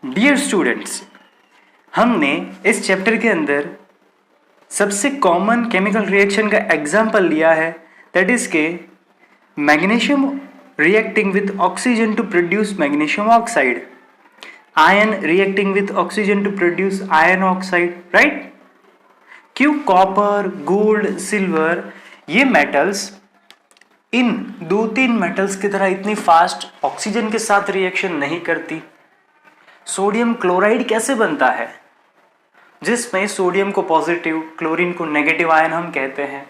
Dear students, हमने इस chapter के अंदर सबसे कॉमन केमिकल रिएक्शन का एग्जाम्पल लिया है, दैट इज के magnesium reacting with oxygen to produce magnesium oxide, iron reacting with oxygen to produce iron oxide, right. क्यों कॉपर, गोल्ड, सिल्वर ये मेटल्स इन दो तीन मेटल्स की तरह इतनी फास्ट ऑक्सीजन के साथ रिएक्शन नहीं करती? सोडियम क्लोराइड कैसे बनता है, जिसमें सोडियम को पॉजिटिव, क्लोरीन को नेगेटिव आयन हम कहते हैं?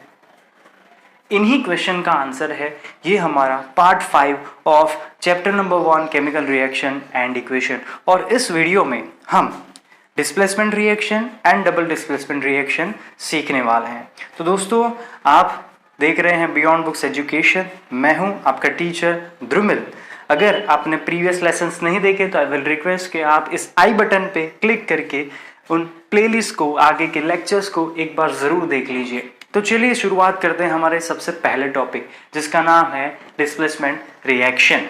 इन्हीं क्वेश्चन का आंसर है ये हमारा part 5 of chapter number 1 chemical reaction and equation. और इस वीडियो में हम displacement reaction and double displacement reaction सीखने वाले हैं। तो दोस्तों, आप देख रहे हैं बियॉन्ड बुक्स एजुकेशन। मैं हूं आपका टीचर ध्रुमिल। अगर आपने प्रीवियस लेसन्स नहीं देखे तो आई विल रिक्वेस्ट कि आप इस आई बटन पे क्लिक करके उन प्लेलिस्ट को, आगे के लेक्चर्स को एक बार जरूर देख लीजिए। तो चलिए शुरुआत करते हैं हमारे सबसे पहले टॉपिक, जिसका नाम है डिस्प्लेसमेंट रिएक्शन।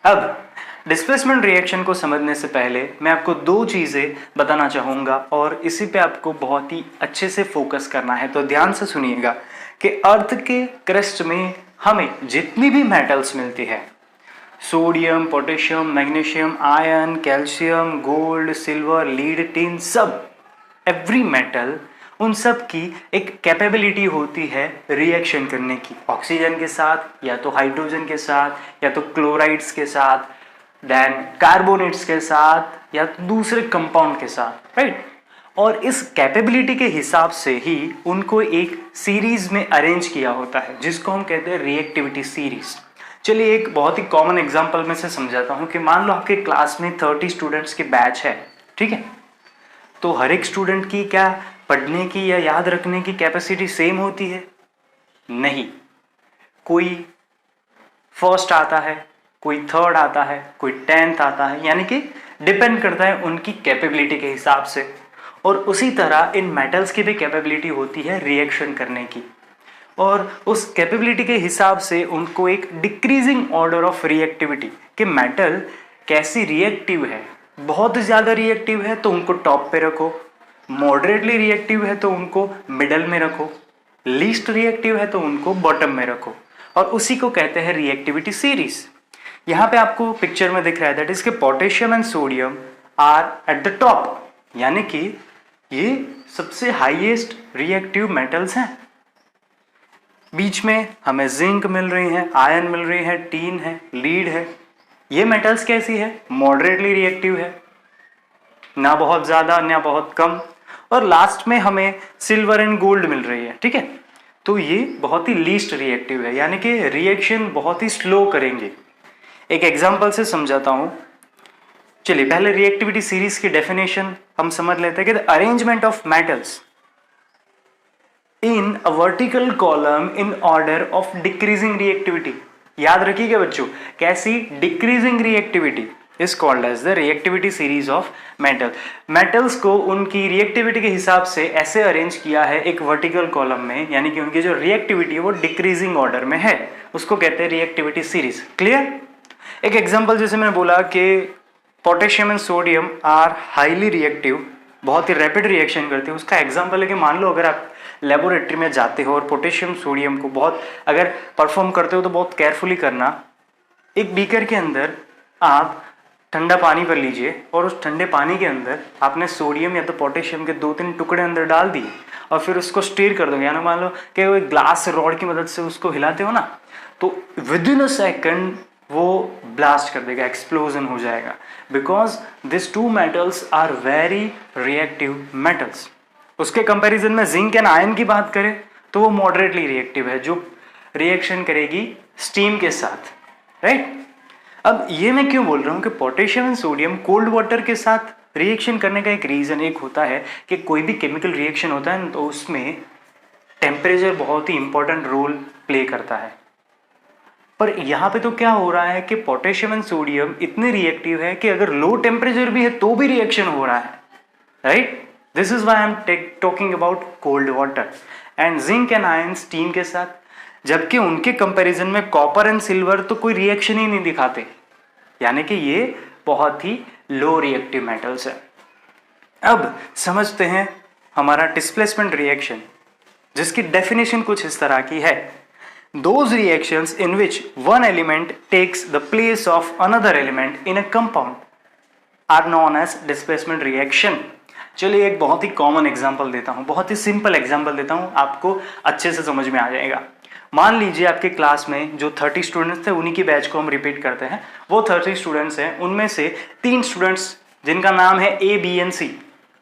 अब डिस्प्लेसमेंट रिएक्शन को समझने से पहले मैं आपको दो चीजें बताना चाहूंगा और इसी पे आपको बहुत ही अच्छे से फोकस करना है। तो ध्यान से सुनिएगा कि अर्थ के क्रस्ट में हमें जितनी भी मेटल्स मिलती है, sodium, potassium, magnesium, ion, calcium, gold, silver, lead, tin, सब एवरी मेटल, उन सब की एक कैपेबिलिटी होती है रिएक्शन करने की, ऑक्सीजन के साथ या तो हाइड्रोजन के साथ या तो क्लोराइड्स के साथ, देन कार्बोनेट्स के साथ या तो दूसरे कंपाउंड के साथ, राइट। और इस कैपेबिलिटी के हिसाब से ही उनको एक सीरीज में अरेंज किया होता है, जिसको हम कहते हैं रिएक्टिविटी सीरीज। चलिए एक बहुत ही कॉमन एग्जांपल में से समझाता हूं कि मान लो आपके क्लास में 30 स्टूडेंट्स की बैच है, ठीक है। तो हर एक स्टूडेंट की क्या पढ़ने की या याद रखने की कैपेसिटी सेम होती है? नहीं। कोई फर्स्ट आता है, कोई थर्ड आता है, कोई 10th आता है, यानी कि डिपेंड करता है उनकी कैपेबिलिटी के हिसाब से। और उसी तरह इन मेटल्स की भी कैपेबिलिटी होती है रिएक्शन करने की, और उस कैपेबिलिटी के हिसाब से उनको एक डिक्रीजिंग ऑर्डर ऑफ रिएक्टिविटी कि मेटल कैसी रिएक्टिव है। बहुत ज़्यादा रिएक्टिव है तो उनको टॉप पे रखो, मॉडरेटली रिएक्टिव है तो उनको मिडल में रखो, लीस्ट रिएक्टिव है तो उनको बॉटम में रखो, और उसी को कहते हैं रिएक्टिविटी सीरीज। यहाँ पे आपको पिक्चर में दिख रहा है दैट इज के potassium and sodium are at the top, यानी कि ये सबसे हाईएस्ट रिएक्टिव मेटल्स हैं। बीच में हमें जिंक मिल रही है, आयरन मिल रही है, टीन है, लीड है। ये मेटल्स कैसी है? मॉडरेटली रिएक्टिव है, ना बहुत ज्यादा ना बहुत कम। और लास्ट में हमें सिल्वर एंड गोल्ड मिल रही है, ठीक है। तो ये बहुत ही लीस्ट रिएक्टिव है, यानी कि रिएक्शन बहुत ही स्लो करेंगे। एक एग्जांपल से समझाता हूं। चलिए पहले रिएक्टिविटी सीरीज की डेफिनेशन हम समझ लेते हैं कि the arrangement of metals in a vertical column in order of decreasing reactivity. याद रखिएगा बच्चों, कैसी? Decreasing reactivity is called as the reactivity series of metal. Metals को उनकी रिएक्टिविटी के हिसाब से ऐसे अरेंज किया है एक वर्टिकल कॉलम में, यानी कि उनकी जो रिएक्टिविटी है वो डिक्रीजिंग ऑर्डर में है, उसको कहते हैं रिएक्टिविटी सीरीज। क्लियर? एक एग्जांपल जैसे मैंने बोला कि potassium and sodium are highly reactive, बहुत ही रैपिड रिएक्शन करते हैं। उसका एग्जांपल है कि मान लो अगर आप लेबोरेटरी में जाते हो और पोटेशियम सोडियम को बहुत अगर परफॉर्म करते हो तो बहुत केयरफुली करना। एक बीकर के अंदर आप ठंडा पानी कर लीजिए और उस ठंडे पानी के अंदर आपने सोडियम या तो पोटेशियम के 2-3 टुकड़े अंदर डाल दिए और फिर उसको स्टीर कर दोगे, यानी मान लो कि वो ग्लास रॉड की मदद से उसको हिलाते हो ना, तो विद इन अ सेकेंड वो ब्लास्ट कर देगा, एक्सप्लोजन हो जाएगा, because this two metals are very reactive metals. उसके कंपैरिजन में जिंक एंड आयन की बात करें तो वो मॉडरेटली रिएक्टिव है, जो रिएक्शन करेगी स्टीम के साथ, राइट। अब ये मैं क्यों बोल रहा हूँ कि potassium and sodium cold water के साथ रिएक्शन करने का एक रीजन एक होता है कि कोई भी केमिकल रिएक्शन होता है तो उसमें टेम्परेचर बहुत ही इंपॉर्टेंट रोल प्ले करता है। पर यहाँ पे तो क्या हो रहा है कि पोटेशियम एंड सोडियम इतने रिएक्टिव है कि अगर लो टेम्परेचर भी है तो भी रिएक्शन हो रहा है, right. This is why I am talking about cold water and zinc and ion steam के साथ, जबकि उनके कंपैरिजन में कॉपर एंड सिल्वर तो कोई रिएक्शन ही नहीं दिखाते, यानी कि ये बहुत ही लो रिएक्टिव मेटल्स है। अब समझते हैं हमारा डिस्प्लेसमेंट रिएक्शन, जिसकी डेफिनेशन कुछ इस तरह की है। Those reactions in which one element takes the place of another element in a compound are known as displacement reaction। चलिए एक बहुत ही कॉमन एग्जांपल देता हूं, बहुत ही सिंपल एग्जांपल देता हूं, आपको अच्छे से समझ में आ जाएगा। मान लीजिए आपके क्लास में जो 30 स्टूडेंट्स थे, उन्हीं की बैच को हम रिपीट करते हैं। वो 30 स्टूडेंट्स हैं, उनमें से 3 स्टूडेंट्स जिनका नाम है A, B and C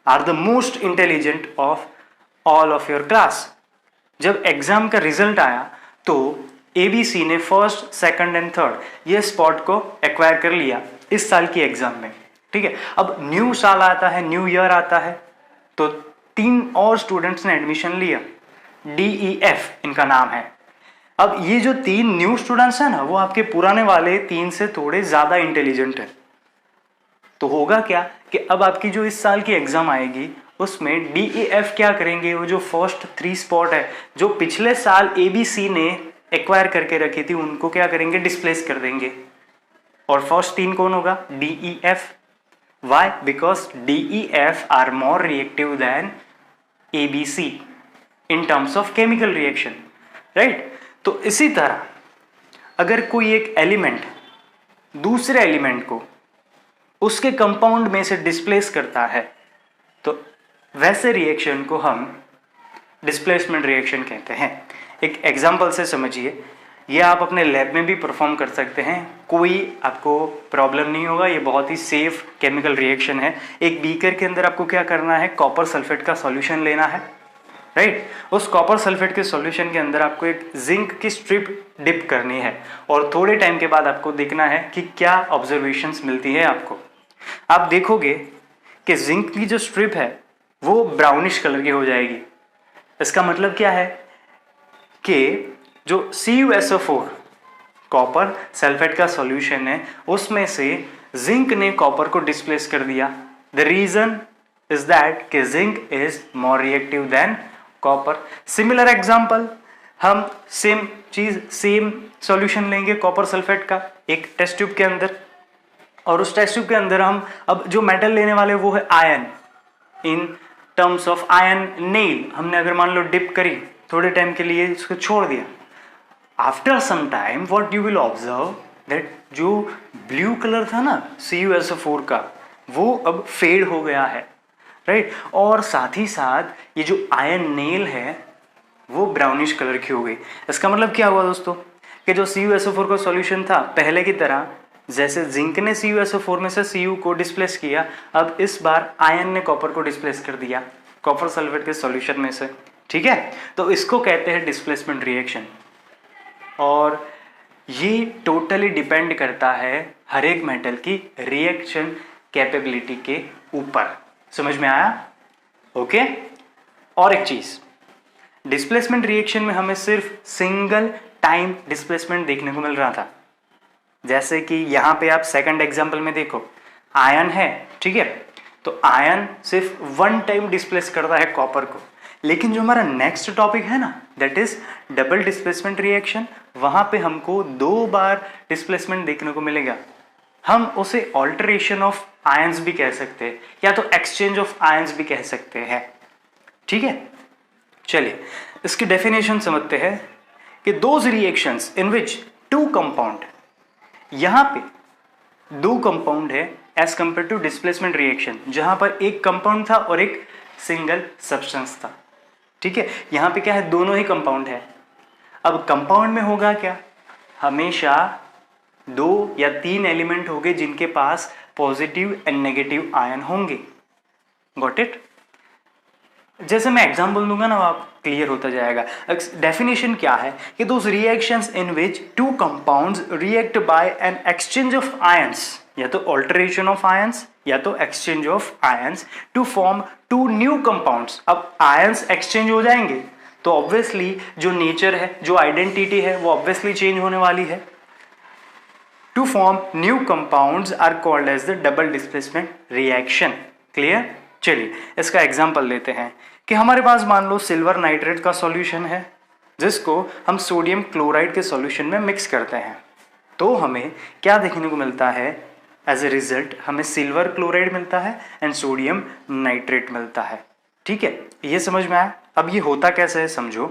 are the most intelligent of all of your class. जब एग्जाम का रिजल्ट आया तो ABC ने फर्स्ट, सेकंड एंड थर्ड ये स्पॉट को एक्वायर कर लिया इस साल की एग्जाम में। ठीक है, अब न्यू साल आता है, न्यू ईयर आता है, तो 3 और स्टूडेंट्स ने एडमिशन लिया, DEF इनका नाम है। अब ये जो 3 न्यू स्टूडेंट्स हैं ना, वो आपके पुराने वाले 3 से थोड़े ज्यादा इंटेलिजेंट है। तो होगा क्या कि अब आपकी जो इस साल की एग्जाम आएगी उसमें DEF क्या करेंगे, वो जो फर्स्ट 3 स्पॉट है जो पिछले साल ABC ने एक्वायर करके रखी थी, उनको क्या करेंगे, डिस्प्लेस कर देंगे। और फर्स्ट 3 कौन होगा, DEF। Why? Because DEF are more reactive than ABC in terms of chemical reaction, right. तो इसी तरह अगर कोई एक एलिमेंट दूसरे एलिमेंट को उसके कंपाउंड में से डिस्प्लेस करता है तो वैसे रिएक्शन को हम डिस्प्लेसमेंट रिएक्शन कहते हैं। एक एग्जांपल से समझिए, ये आप अपने लैब में भी परफॉर्म कर सकते हैं, कोई आपको प्रॉब्लम नहीं होगा। ये बहुत ही सेफ केमिकल रिएक्शन है। एक बीकर के अंदर आपको क्या करना है, कॉपर सल्फेट का सॉल्यूशन लेना है, राइट। उस कॉपर सल्फेट के सॉल्यूशन के अंदर आपको एक जिंक की स्ट्रिप डिप करनी है और थोड़े टाइम के बाद आपको देखना है कि क्या ऑब्जर्वेशंस मिलती है आपको। आप देखोगे कि जिंक की जो स्ट्रिप है वो ब्राउनिश कलर की हो जाएगी। इसका मतलब क्या है कि जो CuSO4 कॉपर सल्फेट का सॉल्यूशन है उसमें से जिंक ने कॉपर को डिस्प्लेस कर दिया। द रीजन इज दैट कि zinc is more reactive than copper. Similar example, हम सेम चीज, सेम सॉल्यूशन लेंगे कॉपर सल्फेट का एक टेस्ट ट्यूब के अंदर, और उस टेस्ट ट्यूब के अंदर हम अब जो मेटल लेने वाले वो है ion. In terms of ion nail हमने अगर मान लो डिप करी, थोड़े टाइम के लिए इसको छोड़ दिया। After some time what you will observe that जो ब्लू कलर था ना CuSO4 का, वो अब फेड हो गया है, राइट। और साथ ही साथ ये जो आयन नेल है वो ब्राउनिश कलर की हो गई। इसका मतलब क्या हुआ दोस्तों कि जो CuSO4 का सॉल्यूशन था पहले की तरह, जैसे जिंक ने CuSO4 में से Cu को डिस्प्लेस किया, अब इस बार आयन ने कॉपर को डिस्प्लेस कर दिया कॉपर सल्फेट के सॉल्यूशन में से। ठीक है, तो इसको कहते हैं डिस्प्लेसमेंट रिएक्शन। और ये टोटली डिपेंड करता है हर एक मेटल की रिएक्शन कैपेबिलिटी के ऊपर। समझ में आया? ओके। और एक चीज, डिस्प्लेसमेंट रिएक्शन में हमें सिर्फ सिंगल टाइम डिस्प्लेसमेंट देखने को मिल रहा था। जैसे कि यहां पे आप सेकंड एग्जांपल में देखो, आयन है, ठीक है, तो आयन सिर्फ 1 टाइम डिस्प्लेस करता है कॉपर को। लेकिन जो हमारा नेक्स्ट टॉपिक है ना, that is double displacement reaction, वहां पे हमको 2 बार डिस्प्लेसमेंट देखने को मिलेगा। हम उसे ऑल्टरेशन ऑफ आयंस भी कह सकते हैं, या तो एक्सचेंज ऑफ आयंस भी कह सकते हैं। ठीक है, चलिए इसकी डेफिनेशन समझते हैं कि those reactions in which 2 compound, यहां पे 2 कंपाउंड है as compare to displacement reaction जहां पर एक कंपाउंड था और एक सिंगल सब्सटेंस था। ठीक है, यहां पे क्या है, दोनों ही कंपाउंड है। अब कंपाउंड में होगा क्या, हमेशा 2 या 3 एलिमेंट होंगे जिनके पास पॉजिटिव एंड नेगेटिव आयन होंगे। Got it? जैसे मैं एग्जाम्पल दूंगा ना, आप क्लियर होता जाएगा। डेफिनेशन क्या है कि those reactions in which 2 compounds react by an exchange of ions, या तो ऑल्टरेशन ऑफ आयंस या तो exchange of ions to form 2 new compounds. अब आयंस एक्सचेंज हो जाएंगे तो ऑब्वियसली जो नेचर है, जो आइडेंटिटी है, वो ऑब्वियसली चेंज होने वाली है। To form new compounds are called as the double displacement reaction. Clear? चलिए इसका एग्जांपल लेते हैं कि हमारे पास मान लो सिल्वर नाइट्रेट का सॉल्यूशन है जिसको हम सोडियम क्लोराइड के सॉल्यूशन में मिक्स करते हैं, तो हमें क्या देखने को मिलता है, एज ए रिजल्ट हमें सिल्वर क्लोराइड मिलता है एंड सोडियम नाइट्रेट मिलता है। ठीक है, ये समझ में आया। अब ये होता कैसे है समझो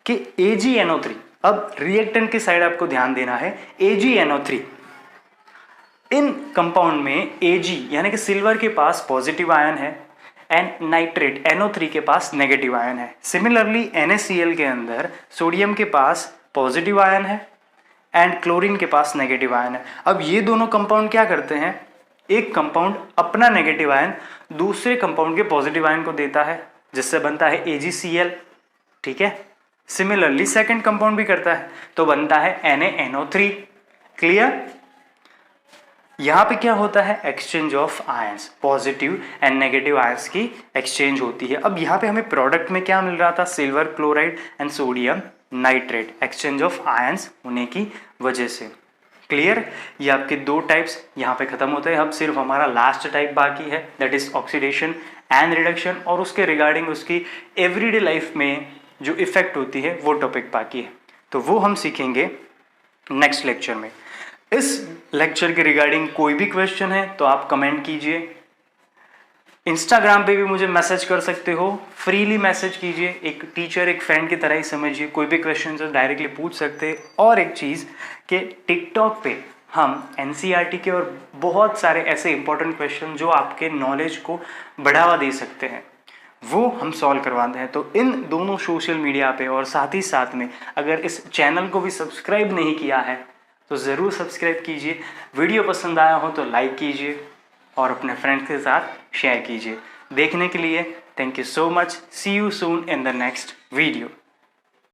कि AgNO3, अब रिएक्टेंट की साइड आपको ध्यान देना है। AgNO3 इन कंपाउंड में Ag यानी कि सिल्वर के पास पॉजिटिव आयन है एंड नाइट्रेट NO3 के पास नेगेटिव आयन है। सिमिलरली NaCl के अंदर सोडियम के पास पॉजिटिव आयन है एंड क्लोरीन के पास नेगेटिव आयन है। अब ये दोनों कंपाउंड क्या करते हैं, एक कंपाउंड अपना नेगेटिव आयन दूसरे कंपाउंड के पॉजिटिव आयन को देता है, जिससे बनता है AgCl। ठीक है, सिमिलरली सेकंड कंपाउंड भी करता है तो बनता है NaNO3। क्लियर? यहां पे क्या होता है, exchange of ions, positive and negative ions की एक्सचेंज होती है। अब यहाँ पे हमें प्रोडक्ट में क्या मिल रहा था, silver chloride and sodium nitrate, exchange of ions होने की वजह से। क्लियर? ये आपके दो टाइप्स यहाँ पे खत्म होते हैं। अब सिर्फ हमारा लास्ट टाइप बाकी है, that is oxidation and reduction, और उसके रिगार्डिंग उसकी एवरीडे लाइफ में जो इफेक्ट होती है वो टॉपिक बाकी है, तो वो हम सीखेंगे नेक्स्ट लेक्चर में। इस लेक्चर के रिगार्डिंग कोई भी क्वेश्चन है तो आप कमेंट कीजिए, इंस्टाग्राम पे भी मुझे मैसेज कर सकते हो, फ्रीली मैसेज कीजिए, एक टीचर एक फ्रेंड की तरह ही समझिए, कोई भी क्वेश्चन है डायरेक्टली पूछ सकते हैं। और एक चीज़ कि टिकटॉक पे हम NCERT के और बहुत सारे ऐसे इंपॉर्टेंट क्वेश्चन जो आपके नॉलेज को बढ़ावा दे सकते हैं वो हम सॉल्व करवाते हैं। तो इन दोनों सोशल मीडिया पे और साथ ही साथ में अगर इस चैनल को भी सब्सक्राइब नहीं किया है तो ज़रूर सब्सक्राइब कीजिए। वीडियो पसंद आया हो तो लाइक कीजिए और अपने फ्रेंड्स के साथ शेयर कीजिए। देखने के लिए thank you so much. See you soon in the next video.